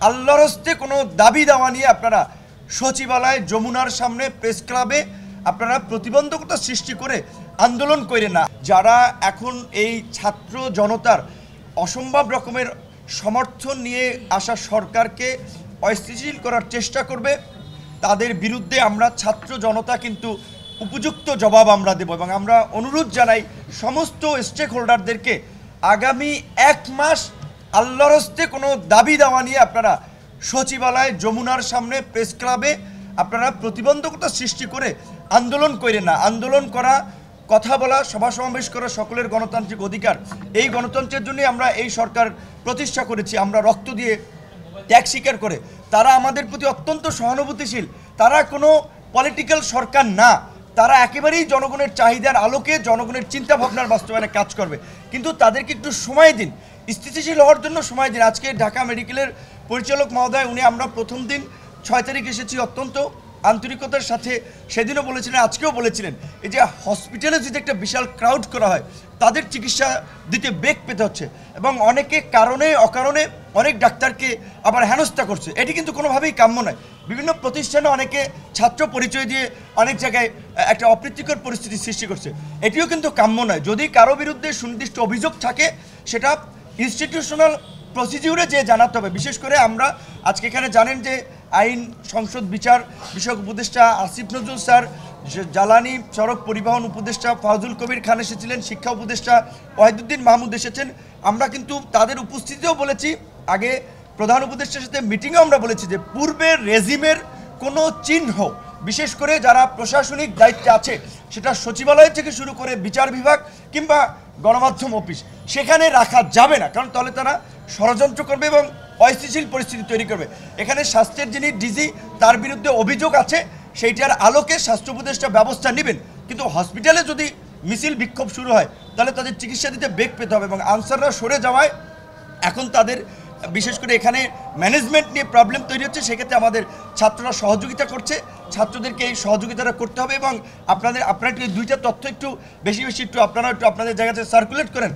আল্লাহর হস্তে কোনো দাবি দাওয়া নিয়ে আপনারা সচিবালয় যমুনার সামনে প্রেস ক্লাবে আপনারা প্রতিবন্ধকতা সৃষ্টি করে আন্দোলন করেন না। যারা এখন এই ছাত্র জনতার অসম্ভব রকমের সমর্থন নিয়ে আসা সরকারকে অস্থিতিশীল করার চেষ্টা করবে, তাদের বিরুদ্ধে আমরা ছাত্র জনতা কিন্তু উপযুক্ত জবাব আমরা দেব। এবং আমরা অনুরোধ জানাই সমস্ত স্টেক হোল্ডারদেরকে আগামী 1 মাস আল্লাহর হস্তে কোনো দাবি দাওয়া নিয়ে আপনারা সচিবালয় যমুনার সামনে প্রেস ক্লাবে আপনারা প্রতিবন্ধকতা সৃষ্টি করে আন্দোলন করেন না। আন্দোলন করা, কথা বলা, সভা সমাবেশ করা সকলের গণতান্ত্রিক অধিকার। এই গণতন্ত্রের জন্যই আমরা এই সরকার প্রতিষ্ঠা করেছি। আমরা রক্ত দিয়ে ত্যাগ স্বীকার করে। তারা আমাদের প্রতি অত্যন্ত সহানুভূতিশীল। তারা কোনো পলিটিক্যাল সরকার না, তারা একেবারেই জনগণের চাহিদার আলোকে জনগণের চিন্তা ভাবনার বাস্তবায়নে কাজ করবে। কিন্তু তাদেরকে একটু সময় দিন, স্থিতিশীল হওয়ার জন্য সময় দিন। আজকে ঢাকা মেডিকেলের পরিচালক মহোদয় আমরা প্রথম দিন 6 তারিখ এসেছি অত্যন্ত আন্তরিকতার সাথে, সেদিনও বলেছিলেন, আজকেও বলেছিলেন, এই যে হসপিটালে যদি একটা বিশাল ক্রাউড করা হয় তাদের চিকিৎসা দিতে বেগ পেতে হচ্ছে এবং অনেকে কারণে অকারণে অনেক ডাক্তারকে আবার হেনস্থা করছে। এটি কিন্তু কোনোভাবেই কাম্য নয়। বিভিন্ন প্রতিষ্ঠানে অনেকে ছাত্র পরিচয় দিয়ে অনেক জায়গায় একটা অপ্রীতিকর পরিস্থিতি সৃষ্টি করছে। এটিও কিন্তু কাম্য নয়। যদি কারো বিরুদ্ধে সুনির্দিষ্ট অভিযোগ থাকে সেটা ইনস্টিটিউশনাল প্রসিডিউরে যে জানাতে হবে। বিশেষ করে আমরা আজকে এখানে জানেন যে আইন সংসদ বিচার বিষয়ক উপদেষ্টা আসিফ নজরুল স্যার, জ্বালানি সড়ক পরিবহন উপদেষ্টা ফাউজুল কবির খান এসেছিলেন, শিক্ষা উপদেষ্টা ওয়াহিদুদ্দিন মাহমুদ এসেছেন। আমরা কিন্তু তাদের উপস্থিতিও বলেছি, আগে প্রধান উপদেষ্টার সাথে মিটিংয়েও আমরা বলেছি যে পূর্বের রেজিমের কোনো চিহ্ন, বিশেষ করে যারা প্রশাসনিক দায়িত্বে আছে, সেটা সচিবালয় থেকে শুরু করে বিচার বিভাগ কিংবা গণমাধ্যম অফিস, সেখানে রাখা যাবে না। কারণ তাহলে তারা ষড়যন্ত্র করবে এবং অস্থিতিশীল পরিস্থিতি তৈরি করবে। এখানে স্বাস্থ্যের যিনি ডিজি, তার বিরুদ্ধে অভিযোগ আছে, সেইটার আলোকে স্বাস্থ্য উপদেষ্টা ব্যবস্থা নেবেন। কিন্তু হসপিটালে যদি মিছিল বিক্ষোভ শুরু হয় তাহলে তাদের চিকিৎসা দিতে বেগ পেতে হবে। এবং আনসাররা সরে যাওয়ায় এখন তাদের বিশেষ করে এখানে ম্যানেজমেন্ট নিয়ে প্রবলেম তৈরি হচ্ছে। সেক্ষেত্রে আমাদের ছাত্ররা সহযোগিতা করছে, ছাত্রদেরকে এই সহযোগিতাটা করতে হবে। এবং আপনারা একটু 2টা তথ্য একটু বেশি একটু আপনারা একটু আপনাদের জায়গাতে সার্কুলেট করেন।